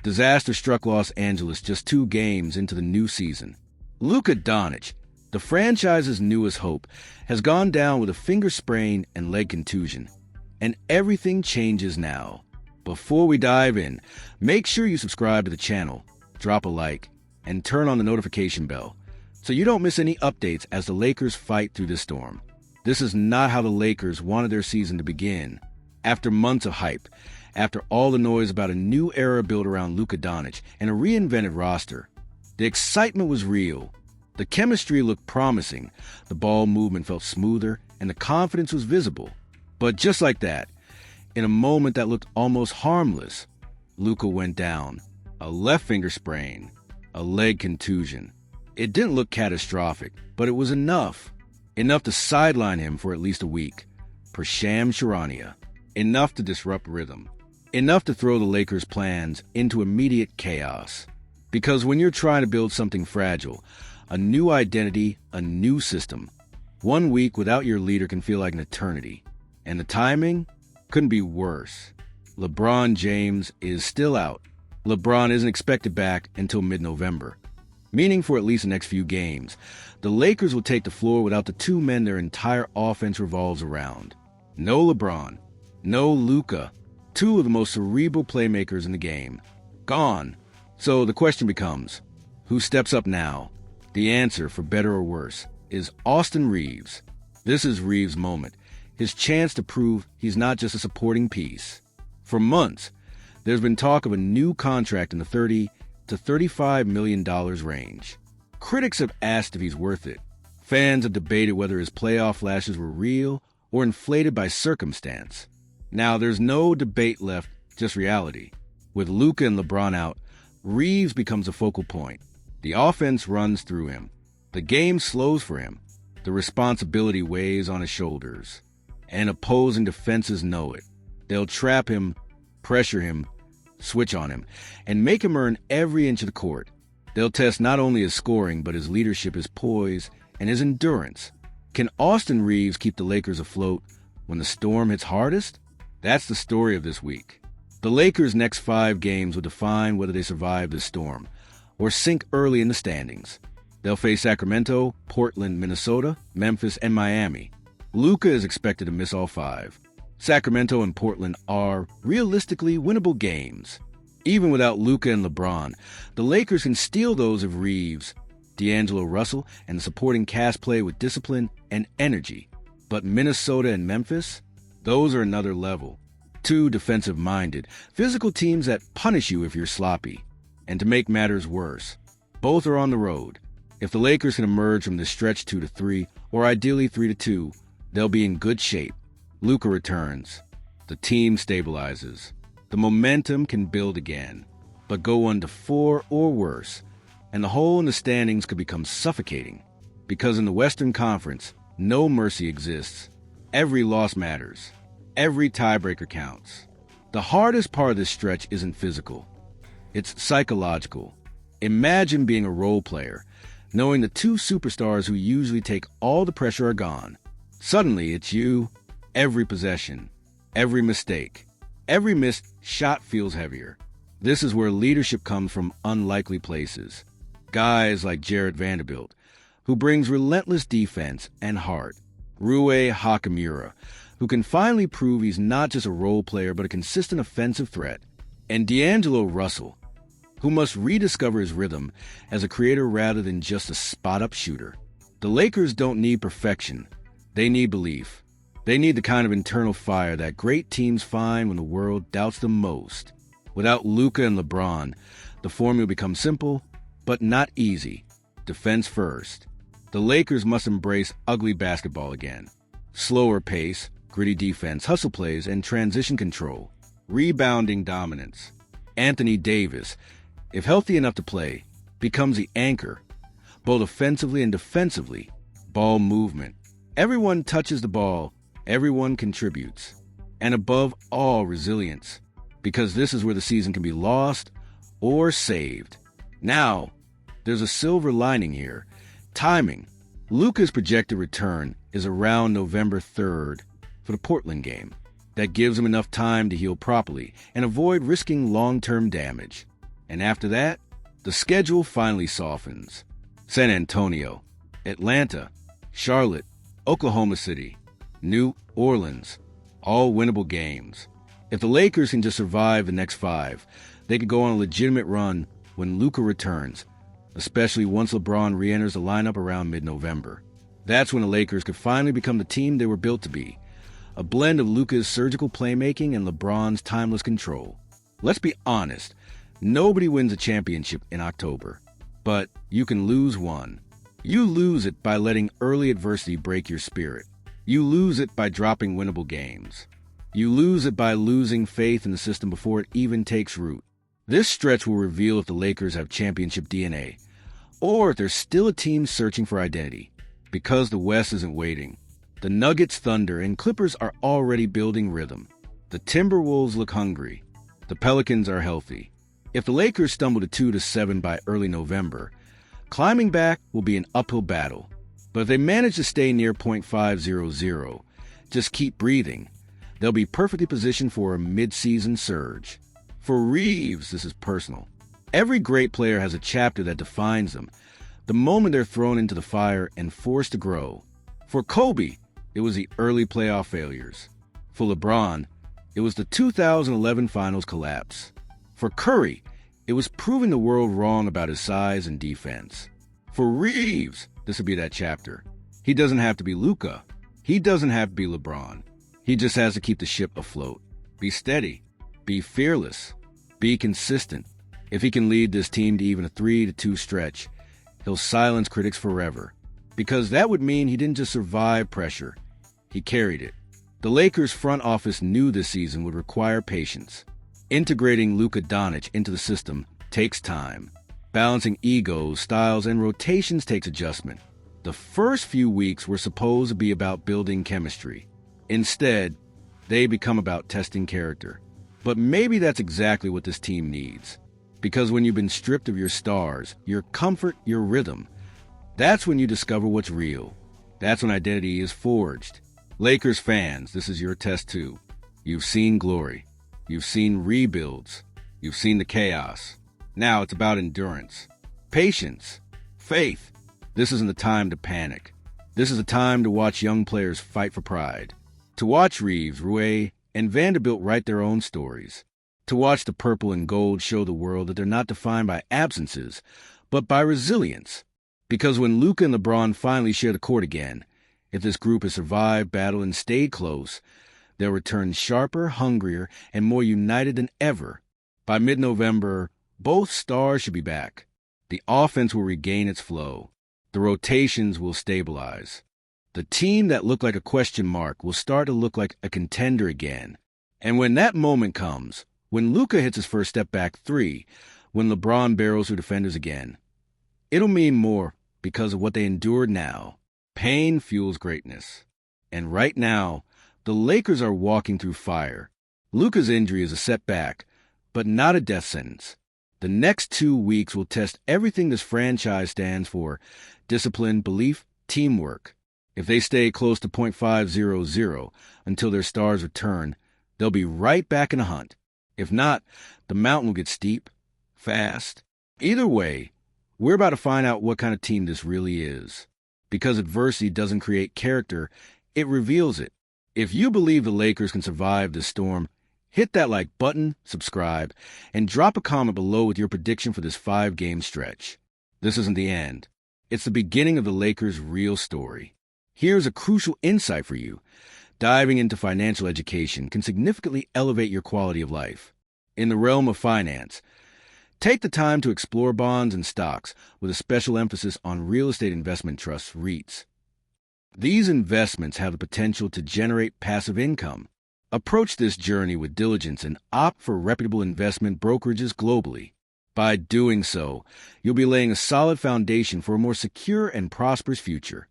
Disaster struck Los Angeles just 2 games into the new season. Luka, the franchise's newest hope, has gone down with a finger sprain and leg contusion. And everything changes now. Before we dive in, make sure you subscribe to the channel, drop a like, and turn on the notification bell so you don't miss any updates as the Lakers fight through this storm. This is not how the Lakers wanted their season to begin. After months of hype, after all the noise about a new era built around Luka and a reinvented roster, the excitement was real. The chemistry looked promising, the ball movement felt smoother, and the confidence was visible. But just like that, in a moment that looked almost harmless, Luka went down. A left finger sprain, a leg contusion. It didn't look catastrophic, but it was enough. Enough to sideline him for at least a week. Per sham Charania. Enough to disrupt rhythm. Enough to throw the Lakers' plans into immediate chaos. Because when you're trying to build something fragile, a new identity, a new system, 1 week without your leader can feel like an eternity. And the timing couldn't be worse. LeBron James is still out. LeBron isn't expected back until mid-November, meaning for at least the next few games, the Lakers will take the floor without the 2 men their entire offense revolves around. No LeBron, no Luka, 2 of the most cerebral playmakers in the game. Gone. So the question becomes, who steps up now? The answer, for better or worse, is Austin Reaves. This is Reaves' moment, his chance to prove he's not just a supporting piece. For months, there's been talk of a new contract in the $30 to $35 million range. Critics have asked if he's worth it. Fans have debated whether his playoff flashes were real or inflated by circumstance. Now, there's no debate left, just reality. With Luka and LeBron out, Reaves becomes a focal point. The offense runs through him. The game slows for him. The responsibility weighs on his shoulders. And opposing defenses know it. They'll trap him, pressure him, switch on him, and make him earn every inch of the court. They'll test not only his scoring, but his leadership, his poise, and his endurance. Can Austin Reaves keep the Lakers afloat when the storm hits hardest? That's the story of this week. The Lakers' next 5 games will define whether they survive this storm or sink early in the standings. They'll face Sacramento, Portland, Minnesota, Memphis, and Miami. Luka is expected to miss all 5. Sacramento and Portland are realistically winnable games. Even without Luka and LeBron, the Lakers can steal those of Reaves, D'Angelo Russell, and the supporting cast play with discipline and energy. But Minnesota and Memphis? Those are another level. 2 defensive-minded, physical teams that punish you if you're sloppy. And to make matters worse, both are on the road. If the Lakers can emerge from this stretch 2-3, or ideally 3-2, they'll be in good shape. Luka returns. The team stabilizes. The momentum can build again, but go 1-4 or worse, and the hole in the standings could become suffocating. Because in the Western Conference, no mercy exists. Every loss matters. Every tiebreaker counts. The hardest part of this stretch isn't physical. It's psychological. Imagine being a role player, knowing the 2 superstars who usually take all the pressure are gone. Suddenly, it's you. Every possession, every mistake, every missed shot feels heavier. This is where leadership comes from unlikely places. Guys like Jared Vanderbilt, who brings relentless defense and heart. Rui Hachimura, who can finally prove he's not just a role player but a consistent offensive threat. And D'Angelo Russell, who must rediscover his rhythm as a creator rather than just a spot-up shooter. The Lakers don't need perfection. They need belief. They need the kind of internal fire that great teams find when the world doubts them most. Without Luka and LeBron, the formula becomes simple, but not easy. Defense first. The Lakers must embrace ugly basketball again. Slower pace, gritty defense, hustle plays, and transition control. Rebounding dominance. Anthony Davis, if healthy enough to play, becomes the anchor, both offensively and defensively. Ball movement. Everyone touches the ball. Everyone contributes. And above all, resilience. Because this is where the season can be lost or saved. Now, there's a silver lining here. Timing. Luka's projected return is around November 3rd for the Portland game. That gives him enough time to heal properly and avoid risking long-term damage. And after that, the schedule finally softens. San Antonio, Atlanta, Charlotte, Oklahoma City, New Orleans, all winnable games. If the Lakers can just survive the next 5, they could go on a legitimate run when Luka returns, especially once LeBron re-enters the lineup around mid-November. That's when the Lakers could finally become the team they were built to be, a blend of Luka's surgical playmaking and LeBron's timeless control. Let's be honest, nobody wins a championship in October, but you can lose one. You lose it by letting early adversity break your spirit. You lose it by dropping winnable games. You lose it by losing faith in the system before it even takes root. This stretch will reveal if the Lakers have championship DNA, or if they're still a team searching for identity. Because the West isn't waiting. The Nuggets, Thunder, and Clippers are already building rhythm. The Timberwolves look hungry. The Pelicans are healthy. If the Lakers stumble to 2-7 by early November, climbing back will be an uphill battle. But if they manage to stay near .500, just keep breathing, they'll be perfectly positioned for a mid-season surge. For Reeves, this is personal. Every great player has a chapter that defines them, the moment they're thrown into the fire and forced to grow. For Kobe, it was the early playoff failures. For LeBron, it was the 2011 Finals collapse. For Curry, it was proving the world wrong about his size and defense. For Reeves, this would be that chapter. He doesn't have to be Luka. He doesn't have to be LeBron. He just has to keep the ship afloat. Be steady. Be fearless. Be consistent. If he can lead this team to even a 3-2 stretch, he'll silence critics forever. Because that would mean he didn't just survive pressure. He carried it. The Lakers' front office knew this season would require patience. Integrating Luka Doncic into the system takes time. Balancing egos, styles, and rotations takes adjustment. The first few weeks were supposed to be about building chemistry. Instead, they become about testing character. But maybe that's exactly what this team needs. Because when you've been stripped of your stars, your comfort, your rhythm, that's when you discover what's real. That's when identity is forged. Lakers fans, this is your test too. You've seen glory. You've seen rebuilds. You've seen the chaos. Now it's about endurance, patience, faith. This isn't the time to panic. This is the time to watch young players fight for pride. To watch Reeves, Rui, and Vanderbilt write their own stories. To watch the purple and gold show the world that they're not defined by absences, but by resilience. Because when Luka and LeBron finally share the court again, if this group has survived, battled, and stayed close, they'll return sharper, hungrier, and more united than ever. By mid-November, both stars should be back. The offense will regain its flow. The rotations will stabilize. The team that looked like a question mark will start to look like a contender again. And when that moment comes, when Luka hits his first step-back three, when LeBron barrels through defenders again, it'll mean more because of what they endured now. Pain fuels greatness. And right now, the Lakers are walking through fire. Luka's injury is a setback, but not a death sentence. The next 2 weeks will test everything this franchise stands for: discipline, belief, teamwork. If they stay close to .500 until their stars return, they'll be right back in the hunt. If not, the mountain will get steep, fast. Either way, we're about to find out what kind of team this really is. Because adversity doesn't create character, it reveals it. If you believe the Lakers can survive this storm, hit that like button, subscribe, and drop a comment below with your prediction for this 5-game stretch. This isn't the end. It's the beginning of the Lakers' real story. Here's a crucial insight for you. Diving into financial education can significantly elevate your quality of life. In the realm of finance, take the time to explore bonds and stocks with a special emphasis on real estate investment trusts, REITs. These investments have the potential to generate passive income. Approach this journey with diligence and opt for reputable investment brokerages globally. By doing so, you'll be laying a solid foundation for a more secure and prosperous future.